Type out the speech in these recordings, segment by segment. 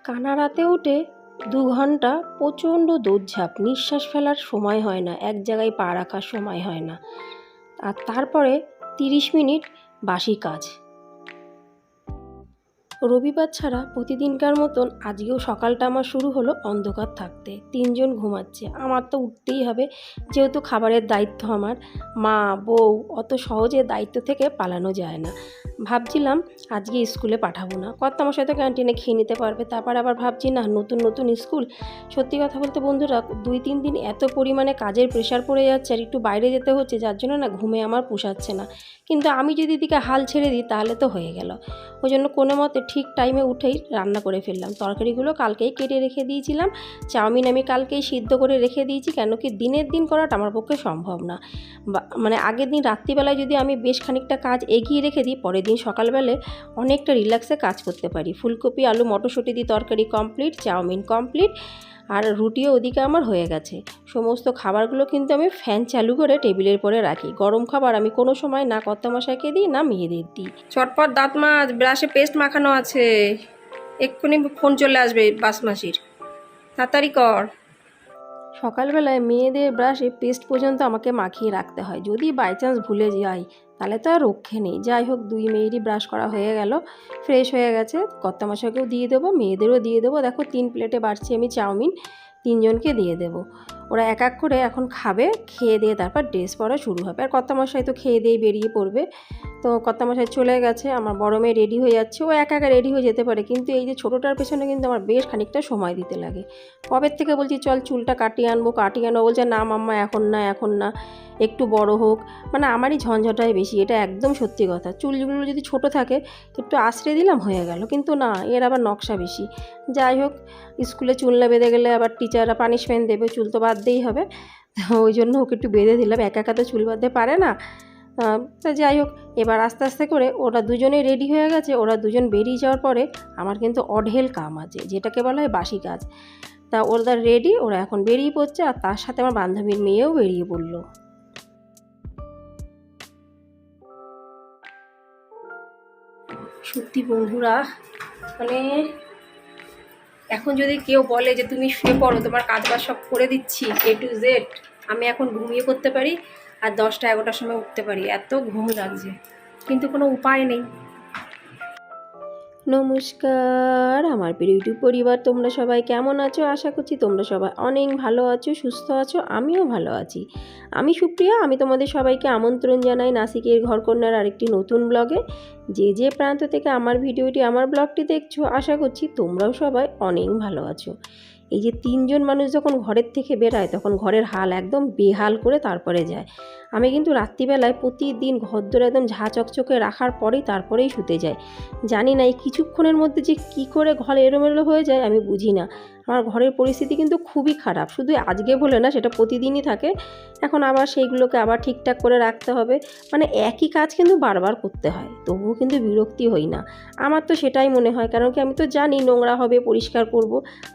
কানা রাতে উঠে 2 ঘন্টা প্রচণ্ড দৌড়ঝাঁপ, নিঃশ্বাস ফেলার সময় হয় না, এক জায়গায় পা রাখার সময় হয় না। আর তারপরে 30 মিনিট বাসি কাজ। রবিবার ছাড়া প্রতিদিনকার মতন আজকেও সকালটা আমার শুরু হলো অন্ধকার থাকতে। 3জন ঘুমাচ্ছে, আমার তো উঠতেই হবে, যেহেতু খাবারের দায়িত্ব আমার। মা বউ অত সহজে দায়িত্ব থেকে পালানো যায় না। ভাবছিলাম আজকে স্কুলে পাঠাবো না, কর্তামশাই তো ক্যান্টিনে খেয়ে নিতে পারবে। তারপর আবার ভাবছি না, নতুন নতুন স্কুল। সত্যি কথা বলতে বন্ধুরা, 2-3 দিন এত পরিমাণে কাজের প্রেশার পড়ে যাচ্ছে আর একটু বাইরে যেতে হচ্ছে, যার জন্য না ঘুমে আমার পোষাচ্ছে না। কিন্তু আমি যদি এদিকে হাল ছেড়ে দিই তাহলে তো হয়ে গেল। ওই জন্য কোনো মতে ঠিক টাইমে উঠেই রান্না করে ফেললাম। তরকারিগুলো কালকেই কেটে রেখে দিয়েছিলাম। চাউমিন আমি কালকেই সিদ্ধ করে রেখে দিয়েছি, কেন কি দিনের দিন করাটা আমার পক্ষে সম্ভব না। মানে আগের দিন রাত্রিবেলায় যদি আমি বেশ খানিকটা কাজ এগিয়ে রেখে দিই, পরের দিন সকালবেলায় অনেকটা রিল্যাক্সে কাজ করতে পারি। ফুলকপি আলু মটরশুঁটি দিয়ে তরকারি কমপ্লিট, চাউমিন কমপ্লিট, আর রুটিও ওদিকে আমার হয়ে গেছে। সমস্ত খাবারগুলো কিন্তু আমি ফ্যান চালু করে টেবিলের পরে রাখি। গরম খাবার আমি কোনো সময় না কর্তামশাইকে দিই না মেয়েদের দিই। চটপট দাঁত মাছ, ব্রাশে পেস্ট মাখানো আছে, এক্ষুনি ফোন চলে আসবে বাসমাসির, তাড়াতাড়ি কর। সকালবেলায় মেয়েদের ব্রাশে পেস্ট পর্যন্ত আমাকে মাখিয়ে রাখতে হয়, যদি বাই চান্স ভুলে যাই তাহলে তো আর রক্ষে নেই। যাই হোক, 2 মেয়েরই ব্রাশ করা হয়ে গেল, ফ্রেশ হয়ে গেছে। কর্তামশাইকেও দিয়ে দেবো, মেয়েদেরও দিয়ে দেবো। দেখো 3 প্লেটে বাড়ছি আমি চাউমিন, 3জনকে দিয়ে দেবো। ওরা এক এক করে এখন খাবে, খেয়ে দিয়ে তারপর ড্রেস পরা শুরু হবে। আর কর্তামশাই তো খেয়ে দিয়ে বেরিয়ে পড়বে। তো কর্তামশাই চলে গেছে, আমার বড় মেয়ে রেডি হয়ে যাচ্ছে। ও একা একা রেডি হয়ে যেতে পারে, কিন্তু এই যে ছোটোটার পেছনে কিন্তু আমার বেশ খানিকটা সময় দিতে লাগে। কবের থেকে বলছি চল চুলটা কাটিয়ে আনবো, বলছে না মাম্মা এখন না, এখন না, একটু বড় হোক। মানে আমারই ঝঞ্ঝাটাই বেশি, এটা একদম সত্যি কথা। চুলগুলো যদি ছোট থাকে একটু আশ্রে দিলাম হয়ে গেল, কিন্তু না, এর আবার নকশা বেশি। যাই হোক, স্কুলে চুল না বেঁধে গেলে আবার টিচাররা পানিশমেন্ট দেবে, চুল তো বাঁধতেই হবে। ওই জন্য ওকে একটু বেঁধে দিলাম, একা একা তো চুল বাঁধতে পারে না। তা যাই হোক, এবার আস্তে আস্তে করে ওরা দুজনেই রেডি হয়ে গেছে। ওরা দুজন বেরিয়ে যাওয়ার পরে আমার কিন্তু অঢেল কাম আছে, যেটাকে বলা হয় বাসি কাজ। তা ওরা রেডি, ওরা এখন বেরিয়ে পড়ছে, আর তার সাথে আমার বান্ধবীর মেয়েও বেরিয়ে পড়লো। সত্যি বন্ধুরা, মানে এখন যদি কেউ বলে যে তুমি শুয়ে পড়ো, তোমার কাজবাজ সব করে দিচ্ছি A to Z, আমি এখন ঘুমিয়ে পড়তে পারি আর 10টা-11টার সময় উঠতে পারি, এত ঘুম লাগছে, কিন্তু কোনো উপায় নেই। নমস্কার আমার প্রিয় ইউটিউব পরিবার, তোমরা সবাই কেমন আছো? আশা করছি তোমরা সবাই অনেক ভালো আছো, সুস্থ আছো। আমিও ভালো আছি। আমি সুপ্রিয়া, আমি তোমাদের সবাইকে আমন্ত্রণ জানাই নাসিকের ঘরকন্যার আরেকটি নতুন ব্লগে। যে যে প্রান্ত থেকে আমার ভিডিওটি, আমার ব্লগটি দেখছো, আশা করছি তোমরাও সবাই অনেক ভালো আছো। এই যে 3জন মানুষ যখন ঘরের থেকে বেরায়, তখন ঘরের হাল একদম বেহাল করে তারপরে যায়। আমি কিন্তু রাত্রিবেলায় প্রতিদিন ঘরদোর একদম ঝাঁ চকচকে রাখার পরেই তারপরেই শুতে যাই। জানি না এই কিছুক্ষণের মধ্যে যে কী করে ঘর এলোমেলো হয়ে যায় আমি বুঝি না। আমার ঘরের পরিস্থিতি কিন্তু খুবই খারাপ, শুধু আজকে বলে না, সেটা প্রতিদিনই থাকে। এখন আবার সেইগুলোকে আবার ঠিকঠাক করে রাখতে হবে। মানে একই কাজ কিন্তু বারবার করতে হয়, তবুও কিন্তু বিরক্তি হই না। আমার তো সেটাই মনে হয়, কারণ কি আমি তো জানি নোংরা হবে, পরিষ্কার করব,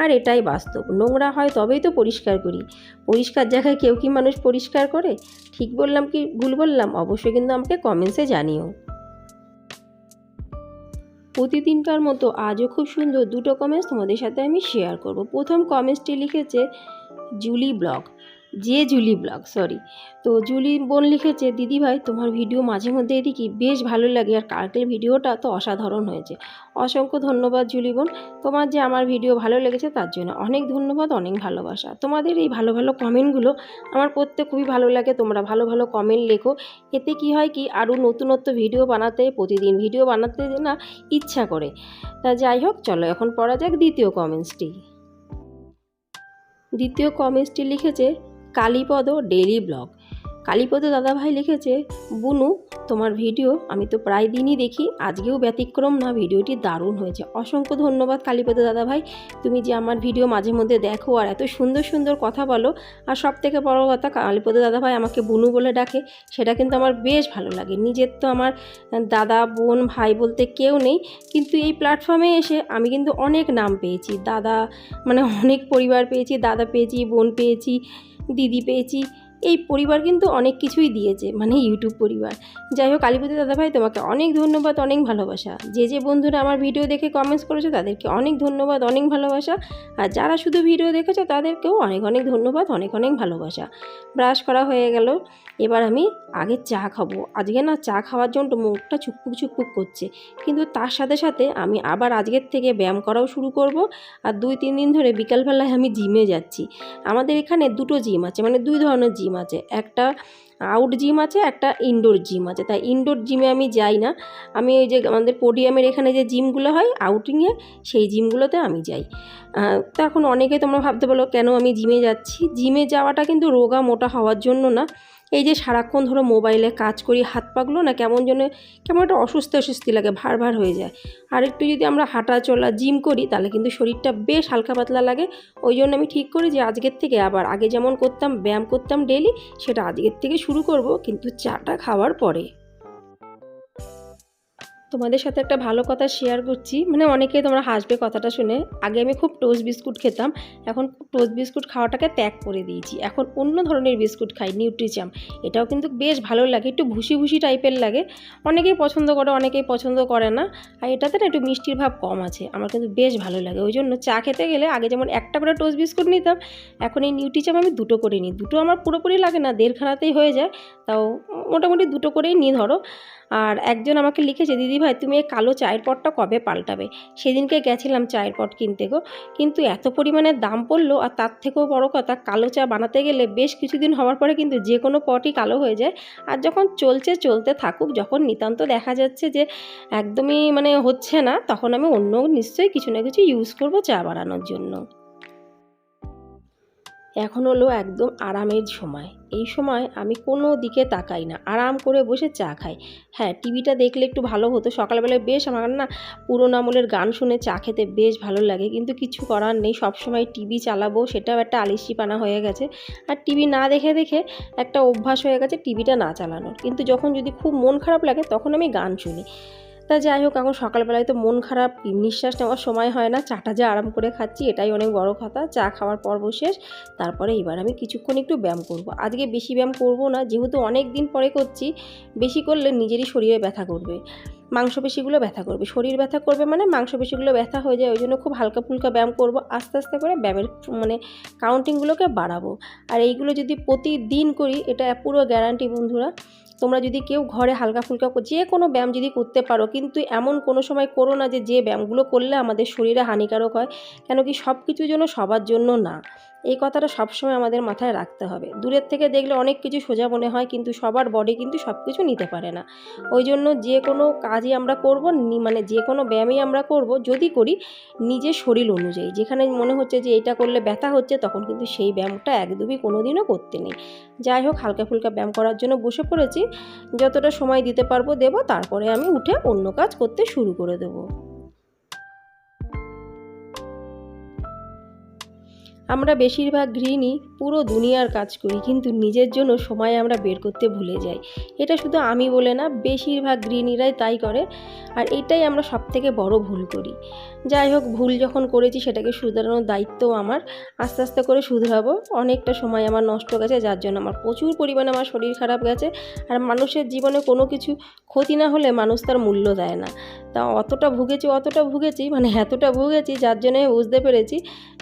আর এটাই বাস্তব। নোংরা হয় তবেই তো পরিষ্কার করি। পরিষ্কার জায়গায় কেউ কি মানুষ পরিষ্কার করে? ঠিক বললাম কি ভুল বললাম? অবশ্যই কিন্তু আমাকে কমেন্টসে জানিও। প্রতিদিনকার মতো আজও খুব সুন্দর 2টো কমেন্টস তোমাদের সাথে আমি শেয়ার করব। প্রথম কমেন্টসটি লিখেছে Julie blog, Julie blog, sorry. তো জুলি বোন লিখেছে, দিদিভাই তোমার ভিডিও মাঝে মধ্যে দেখি, বেশ ভালো লাগে, আর কালকের ভিডিওটা তো অসাধারণ হয়েছে। অসংখ্য ধন্যবাদ জুলি বোন, তোমার যে আমার ভিডিও ভালো লেগেছে তার জন্য অনেক ধন্যবাদ, অনেক ভালোবাসা। তোমাদের এই ভালো ভালো কমেন্টগুলো আমার পড়তে খুবই ভালো লাগে। তোমরা ভালো ভালো কমেন্ট লেখো, এতে কি হয় কি আরও নতুনত্ব ভিডিও বানাতে, প্রতিদিন ভিডিও বানাতে না ইচ্ছা করে। তা যাই হোক, চলো এখন পড়া যাক দ্বিতীয় কমেন্টসটি। দ্বিতীয় কমেন্টসটি লিখেছে কালীপদ ডেইলি ব্লগ। কালীপদ দাদাভাই লিখেছে, বুনু তোমার ভিডিও আমি তো প্রায় দিনই দেখি, আজকেও ব্যতিক্রম না, ভিডিওটি দারুণ হয়েছে। অসংখ্য ধন্যবাদ কালীপদ দাদাভাই, তুমি যে আমার ভিডিও মাঝে মধ্যে দেখো আর এত সুন্দর সুন্দর কথা বলো। আর সব থেকে বড় কথা, কালীপদ দাদাভাই আমাকে বুনু বলে ডাকে, সেটা কিন্তু আমার বেশ ভালো লাগে। নিজের তো আমার দাদা বোন ভাই বলতে কেউ নেই, কিন্তু এই প্ল্যাটফর্মে এসে আমি কিন্তু অনেক নাম পেয়েছি। দাদা মানে অনেক পরিবার পেয়েছি, দাদা পেয়েছি, বোন পেয়েছি, দিদি পেয়েছি, এই পরিবার কিন্তু অনেক কিছুই দিয়েছে, মানে ইউটিউব পরিবার। যাই হোক, কালীপতি দাদাভাই তোমাকে অনেক ধন্যবাদ, অনেক ভালোবাসা। যে বন্ধুরা আমার ভিডিও দেখে কমেন্টস করেছো তাদেরকে অনেক ধন্যবাদ, অনেক ভালোবাসা। আর যারা শুধু ভিডিও দেখেছো তাদেরকেও অনেক অনেক ধন্যবাদ, অনেক অনেক ভালোবাসা। ব্রাশ করা হয়ে গেল, এবার আমি আগে চা খাবো। আজকে না চা খাওয়ার জন্য মুখটা চুকপুক চুকপুক করছে, কিন্তু তার সাথে সাথে আমি আবার আজকের থেকে ব্যায়াম করাও শুরু করব। আর 2-3 দিন ধরে বিকালবেলায় আমি জিমে যাচ্ছি। আমাদের এখানে দুটো জিম আছে, মানে 2 ধরনের জিম আছে, একটা আউট জিম আছে, একটা ইনডোর জিম আছে। তাই ইনডোর জিমে আমি যাই না, আমি ওই যে আমাদের পোডিয়ামের এখানে যে জিমগুলো হয় আউটিংয়ে, সেই জিমগুলোতে আমি যাই। তো এখন অনেকে তোমরা ভাবতে বলো কেন আমি জিমে যাচ্ছি। জিমে যাওয়াটা কিন্তু রোগা মোটা হওয়ার জন্য না। এই যে সারাক্ষণ ধরো মোবাইলে কাজ করি, হাত পাগুলো না কেমন একটা অস্বস্তি লাগে, ভার ভার হয়ে যায়। আর একটু যদি আমরা হাঁটা চলা জিম করি তাহলে কিন্তু শরীরটা বেশ হালকা পাতলা লাগে। ওই জন্য আমি ঠিক করি যে আজকের থেকে আবার আগে যেমন করতাম, ব্যায়াম করতাম ডেইলি, সেটা আজকের থেকে শুরু করব, কিন্তু চাটা খাওয়ার পরে। তোমাদের সাথে একটা ভালো কথা শেয়ার করছি, মানে অনেকেই তোমরা হাসবে কথাটা শুনে। আগে আমি খুব টোস্ট বিস্কুট খেতাম, এখন টোস্ট বিস্কুট খাওয়াটাকে ত্যাগ করে দিয়েছি। এখন অন্য ধরনের বিস্কুট খাই, নিউট্রিচাম। এটাও কিন্তু বেশ ভালো লাগে, একটু ভুসি ভুসি টাইপের লাগে। অনেকেই পছন্দ করে, অনেকেই পছন্দ করে না। আর এটাতে না একটু মিষ্টির ভাব কম আছে, আমার কিন্তু বেশ ভালো লাগে। ওই জন্য চা খেতে গেলে আগে যেমন একটা করে টোস্ট বিস্কুট নিতাম, এখন এই নিউট্রিচাম আমি 2টো করে নিই। 2টো আমার পুরোপুরি লাগে না, 1.5খানাতেই হয়ে যায়, তাও মোটামুটি 2টো করেই নিই ধরো। আর একজন আমাকে লিখেছে, দিদিভাই তুমি এই কালো চায়ের পটটা কবে পাল্টাবে? সেদিনকে গেছিলাম চায়ের পট কিনতে গো, কিন্তু এত পরিমাণে দাম পড়লো। আর তার থেকেও বড় কথা, কালো চা বানাতে গেলে বেশ কিছুদিন হওয়ার পরে কিন্তু যে কোনো পটই কালো হয়ে যায়। আর যখন চলতে থাকুক, যখন নিতান্ত দেখা যাচ্ছে যে একদমই মানে হচ্ছে না, তখন আমি অন্য নিশ্চয়ই কিছু না কিছু ইউজ করব চা বানানোর জন্য। এখন হলো একদম আরামের সময়। এই সময় আমি কোনো দিকে তাকাই না, আরাম করে বসে চা খাই। হ্যাঁ, টিভিটা দেখলে একটু ভালো হতো। সকালবেলায় বেশ আমার না পুরোনো আমলের গান শুনে চা খেতে বেশ ভালো লাগে, কিন্তু কিছু করার নেই। সবসময় টিভি চালাবো সেটাও একটা আলিস্যিপানা হয়ে গেছে। আর টিভি না দেখে দেখে একটা অভ্যাস হয়ে গেছে টিভিটা না চালানোর। কিন্তু যখন যদি খুব মন খারাপ লাগে তখন আমি গান শুনি। তা যাই হোক, এখন সকালবেলায় তো মন খারাপ, নিঃশ্বাস নেওয়ার সময় হয় না, চাটা যে আরাম করে খাচ্ছি এটাই অনেক বড় কথা। চা খাওয়ার পর্ব শেষ, তারপরে এবার আমি কিছুক্ষণ একটু ব্যায়াম করব। আজকে বেশি ব্যায়াম করব না, যেহেতু অনেক দিন পরে করছি। বেশি করলে নিজেরই শরীরে ব্যথা করবে, মাংসপেশিগুলো ব্যথা করবে। শরীর ব্যথা করবে মানে মাংসপেশিগুলো ব্যথা হয়ে যায়। ওই জন্য খুব হালকা ফুলকা ব্যায়াম করব, আস্তে আস্তে করে ব্যায়ামের মানে কাউন্টিংগুলোকে বাড়াবো। আর এইগুলো যদি প্রতিদিন করি, এটা পুরো গ্যারান্টি বন্ধুরা। তোমরা যদি কেউ ঘরে হালকা ফুলকা যে কোনো ব্যায়াম যদি করতে পারো, কিন্তু এমন কোনো সময় করো না যে ব্যায়ামগুলো করলে আমাদের শরীরে হানিকারক হয়। কেন কি সব কিছুর জন্য সবার জন্য না, এই কথাটা সবসময় আমাদের মাথায় রাখতে হবে। দূরের থেকে দেখলে অনেক কিছু সোজা মনে হয়, কিন্তু সবার বডি কিন্তু সব কিছু নিতে পারে না। ওই জন্য যে কোনো কাজই আমরা করব, মানে যে কোনো ব্যায়ামই আমরা করব, যদি করি নিজের শরীর অনুযায়ী, যেখানে মনে হচ্ছে যে এটা করলে ব্যথা হচ্ছে, তখন কিন্তু সেই ব্যায়ামটা একদমই কোনো দিনও করতে নেই। যাই হোক, হালকা ফুলকা ব্যায়াম করার জন্য বসে পড়েছি। যতটা সময় দিতে পারবো দেবো, তারপরে আমি উঠে অন্য কাজ করতে শুরু করে দেবো। আমরা বেশিরভাগ গৃহিণী পুরো দুনিয়ার কাজ করি, কিন্তু নিজের জন্য সময় আমরা বের করতে ভুলে যাই। এটা শুধু আমি বলে না, বেশিরভাগ গৃহিণীরাই তাই করে। আর এটাই আমরা সবথেকে বড় ভুল করি। যাই হোক, ভুল যখন করেছি সেটাকে শুধরানোর দায়িত্ব আমার। আস্তে আস্তে করে শুধরাবো। অনেকটা সময় আমার নষ্ট গেছে, যার জন্য আমার প্রচুর পরিমাণে আমার শরীর খারাপ গেছে। আর মানুষের জীবনে কোনো কিছু ক্ষতি না হলে মানুষ তার মূল্য দেয় না। তা অতটা ভুগেছি, মানে এতটা ভুগেছি, যার জন্য বুঝতে পেরেছি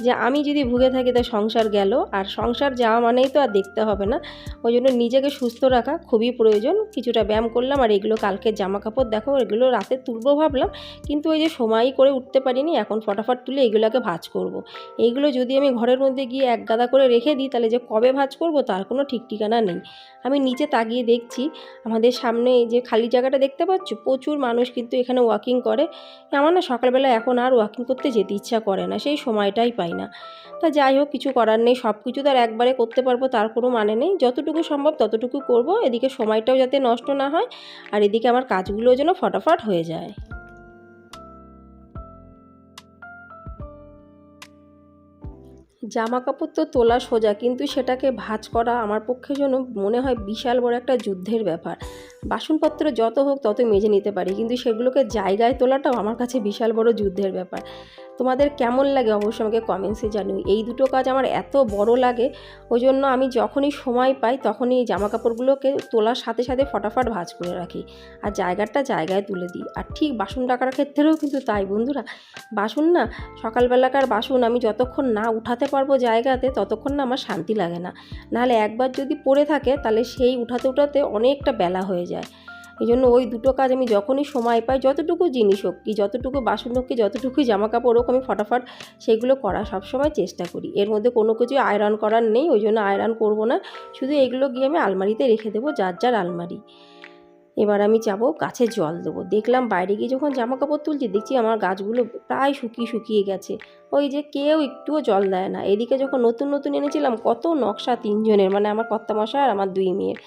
যে আমি যদি ভুগে থাকি তা সংসার গেল। আর সংসার যাওয়া মানেই তো আর দেখতে হবে না। ওই জন্য নিজেকে সুস্থ রাখা খুবই প্রয়োজন। কিছুটা ব্যায়াম করলাম, আর এগুলো কালকে জামা কাপড় দেখো, এগুলো রাতে তুলবো ভাবলাম, কিন্তু ওই যে সময়ই করে উঠতে পারিনি। এখন ফটাফট তুলে এগুলোকে ভাঁজ করব। এইগুলো যদি আমি ঘরের মধ্যে গিয়ে এক গাদা করে রেখে দিই, তাহলে যে কবে ভাঁজ করব তার কোনো ঠিক ঠিকানা নেই। আমি নিচে তাকিয়ে দেখছি, আমাদের সামনে এই যে খালি জায়গাটা দেখতে পাচ্ছ, প্রচুর মানুষ কিন্তু এখানে ওয়াকিং করে। আমার না সকালবেলা এখন আর ওয়াকিং করতে যেতে ইচ্ছা করে না, সেই সময়টাই পাই না। তা যাই হোক, কিছু করার নেই, সব কিছু তো আর একবারে করতে পারবো তার কোনো মানে নেই। যতটুকু সম্ভব ততটুকু করব, এদিকে সময়টাও যাতে নষ্ট না হয়, আর এদিকে আমার কাজগুলোও যেন ফটাফট হয়ে যায়। জামা কাপড় তো তোলা সোজা, কিন্তু সেটাকে ভাঁজ করা আমার পক্ষে যেন মনে হয় বিশাল বড় একটা যুদ্ধের ব্যাপার। বাসনপত্র যত হোক তত মেজে নিতে পারি, কিন্তু সেগুলোকে জায়গায় তোলাটাও আমার কাছে বিশাল বড় যুদ্ধের ব্যাপার। তোমাদের কেমন লাগে অবশ্যই আমাকে কমেন্টসে জানিও। এই দুটো কাজ আমার এত বড় লাগে, ওই জন্য আমি যখনই সময় পাই তখনই এই জামা কাপড়গুলোকে তোলার সাথে সাথে ফটাফট ভাঁজ করে রাখি আর জায়গাটা জায়গায় তুলে দিই। আর ঠিক বাসন টাকার ক্ষেত্রেও কিন্তু তাই বন্ধুরা, বাসন না সকালবেলাকার বাসন আমি যতক্ষণ না উঠাতে পারবো জায়গাতে ততক্ষণ না আমার শান্তি লাগে না। নাহলে একবার যদি পড়ে থাকে তাহলে সেই উঠাতে উঠাতে অনেকটা বেলা হয়ে যায়। এই জন্য ওই দুটো কাজ আমি যখনই সময় পাই, যতটুকু জিনিস হোক কি, যতটুকু বাসন হোক কি, যতটুকুই জামা কাপড় হোক, আমি ফটাফট সেগুলো করার সবসময় চেষ্টা করি। এর মধ্যে কোনো কিছু আয়রন করার নেই, ওই জন্য আয়রন করবো না, শুধু এগুলো গিয়ে আমি আলমারিতে রেখে দেবো, যার যার আলমারি। এবার আমি যাবো গাছে জল দেবো। দেখলাম বাইরে গিয়ে যখন জামা কাপড় তুলছি দেখছি আমার গাছগুলো প্রায় শুকিয়ে গেছে, ওই যে কেউ একটুও জল দেয় না। এদিকে যখন নতুন নতুন এনেছিলাম কত নকশা তিনজনের, মানে আমার কর্তামশাই আর আমার দুই মেয়ের।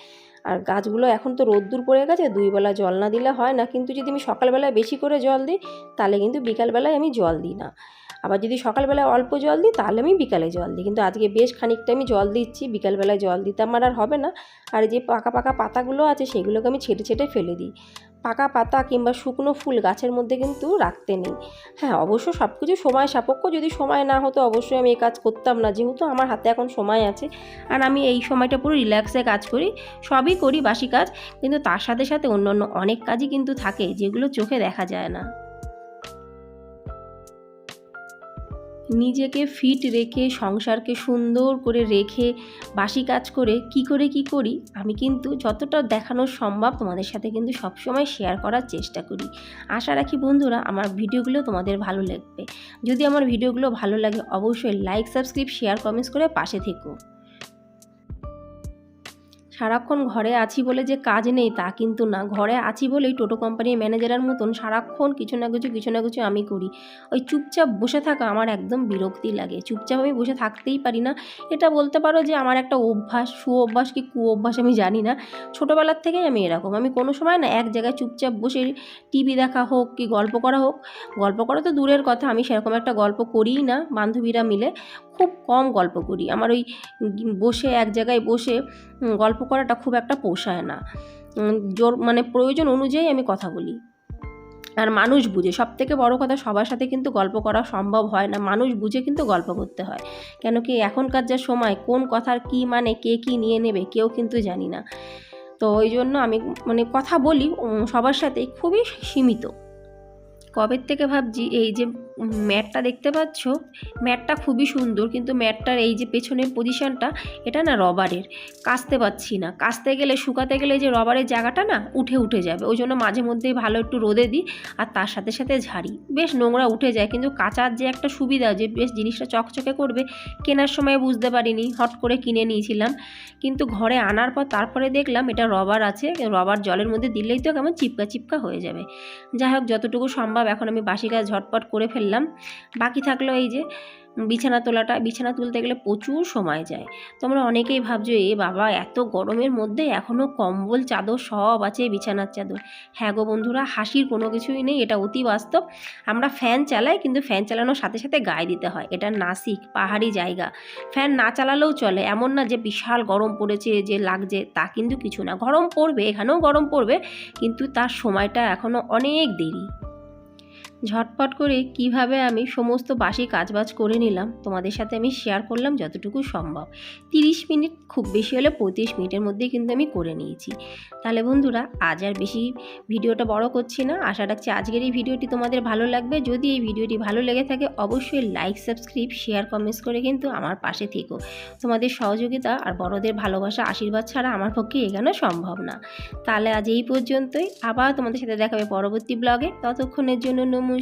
আর গাছগুলো এখন তো রোদ্দুর পড়ে গেছে, 2 বেলা জল না দিলে হয় না, কিন্তু যদি আমি সকালবেলায় বেশি করে জল দিই তাহলে কিন্তু বিকালবেলায় আমি জল দিই না। আবার যদি সকালবেলায় অল্প জল দিই তাহলে আমি বিকালে জল দিই, কিন্তু আজকে বেশ খানিকটা আমি জল দিচ্ছি, বিকালবেলায় জল দিতে আমার আর হবে না। আর যে পাকা পাকা পাতাগুলো আছে সেগুলোকে আমি ছেটে ছেটে ফেলে দিই। পাকা পাতা কিংবা শুকনো ফুল গাছের মধ্যে কিন্তু রাখতে নেই। হ্যাঁ, অবশ্য সব কিছু সময় সাপেক্ষ, যদি সময় না হতো অবশ্যই আমি এই কাজ করতাম না, যেহেতু আমার হাতে এখন সময় আছে আর আমি এই সময়টা পুরো রিল্যাক্সে কাজ করি। সবই করি বাসি কাজ, কিন্তু তার সাথে সাথে অন্যান্য অনেক কাজই কিন্তু থাকে যেগুলো চোখে দেখা যায় না। নিজেকে ফিট রেখে, সংসারকে সুন্দর করে রেখে, বাসি কাজ করে কি করি আমি কিন্তু যতটা দেখানো সম্ভব তোমাদের সাথে কিন্তু সবসময় শেয়ার করার চেষ্টা করি। আশা রাখি বন্ধুরা আমার ভিডিওগুলো তোমাদের ভালো লাগবে। যদি আমার ভিডিওগুলো ভালো লাগে অবশ্যই লাইক, সাবস্ক্রাইব, শেয়ার, কমেন্টস করে পাশে থেকো। সারাক্ষণ ঘরে আছি বলে যে কাজ নেই তা কিন্তু না, ঘরে আছি বলেই টোটো কোম্পানির ম্যানেজারের মতন সারাক্ষণ কিছু না কিছু আমি করি। ওই চুপচাপ বসে থাকা আমার একদম বিরক্তি লাগে, চুপচাপ আমি বসে থাকতেই পারি না। এটা বলতে পারো যে আমার একটা অভ্যাস, সুঅভ্যাস কি কুঅভ্যাস আমি জানি না, ছোটোবেলার থেকেই আমি এরকম। আমি কোনো সময় না এক জায়গায় চুপচাপ বসে টিভি দেখা হোক কি গল্প করা হোক, গল্প করা তো দূরের কথা, আমি সেরকম একটা গল্প করিই না। বান্ধবীরা মিলে খুব কম গল্প করি, আমার ওই বসে এক জায়গায় বসে গল্প করাটা খুব একটা পোষায় না। মানে প্রয়োজন অনুযায়ী আমি কথা বলি। আর মানুষ বুঝে, সবথেকে বড় কথা, সবার সাথে কিন্তু গল্প করা সম্ভব হয় না, মানুষ বুঝে কিন্তু গল্প করতে হয়। কেন কি এখনকার যা সময়, কোন কথার কি মানে কে কী নিয়ে নেবে কেউ কিন্তু জানি না। তো ওই জন্য আমি মানে কথা বলি সবার সাথেই, খুবই সীমিত। কবের থেকে ভাবছি এই যে ম্যাটটা দেখতে পাচ্ছ, ম্যাটটা খুবই সুন্দর, কিন্তু ম্যাটটার এই যে পেছনের পজিশনটা এটা না রবারের, কাচতে পারছি না। কাচতে গেলে, শুকাতে গেলে যে রবারের জায়গাটা না উঠে যাবে, ওই জন্য মাঝে মধ্যেই ভালো একটু রোদে দিই আর তার সাথে সাথে ঝাড়ি, বেশ নোংরা উঠে যায়। কিন্তু কাচার যে একটা সুবিধা যে বেশ জিনিসটা চকচকে করবে, কেনার সময় বুঝতে পারিনি, হট করে কিনে নিয়েছিলাম, কিন্তু ঘরে আনার পর তারপরে দেখলাম এটা রবার আছে, রবার জলের মধ্যে দিলেই তো কেমন চিপকা হয়ে যাবে। যাই হোক, যতটুকু সম্ভব এখন আমি বাসি কাজ ঝটপট করে ফেললাম। বাকি থাকলো এই যে বিছানা তোলাটা। বিছানা তুলতে গেলে প্রচুর সময় যায়। তোমরা অনেকেই ভাবছো এ বাবা এত গরমের মধ্যে এখনও কম্বল চাদর সব আছে, বিছানার চাদর। হ্যাঁ গো বন্ধুরা, হাসির কোনো কিছুই নেই, এটা অতি বাস্তব। আমরা ফ্যান চালাই, কিন্তু ফ্যান চালানোর সাথে সাথে গায়ে দিতে হয়। এটা নাসিক, পাহাড়ি জায়গা, ফ্যান না চালালেও চলে, এমন না যে বিশাল গরম পড়েছে যে লাগছে, তা কিন্তু কিছু না। গরম পড়বে, এখানেও গরম পড়বে, কিন্তু তার সময়টা এখনও অনেক দেরি। ঝটপট করে কিভাবে আমি সমস্ত বাসি কাজবাজ করে নিলাম তোমাদের সাথে আমি শেয়ার করলাম যতটুকু সম্ভব। 30 মিনিট, খুব বেশি হলে 35 মিনিটের মধ্যেই কিন্তু আমি করে নিয়েছি। তাহলে বন্ধুরা আজ আর বেশি ভিডিওটা বড় করছি না। আশা রাখছি আজকের এই ভিডিওটি তোমাদের ভালো লাগবে। যদি এই ভিডিওটি ভালো লেগে থাকে অবশ্যই লাইক, সাবস্ক্রাইব, শেয়ার, কমেন্টস করে কিন্তু আমার পাশে থেকো। তোমাদের সহযোগিতা আর বড়দের ভালোবাসা, আশীর্বাদ ছাড়া আমার পক্ষে এগোনো সম্ভব না। তাহলে আজ এই পর্যন্তই, আবার তোমাদের সাথে দেখা হবে পরবর্তী ব্লগে। ততক্ষণের জন্য নমস্কার।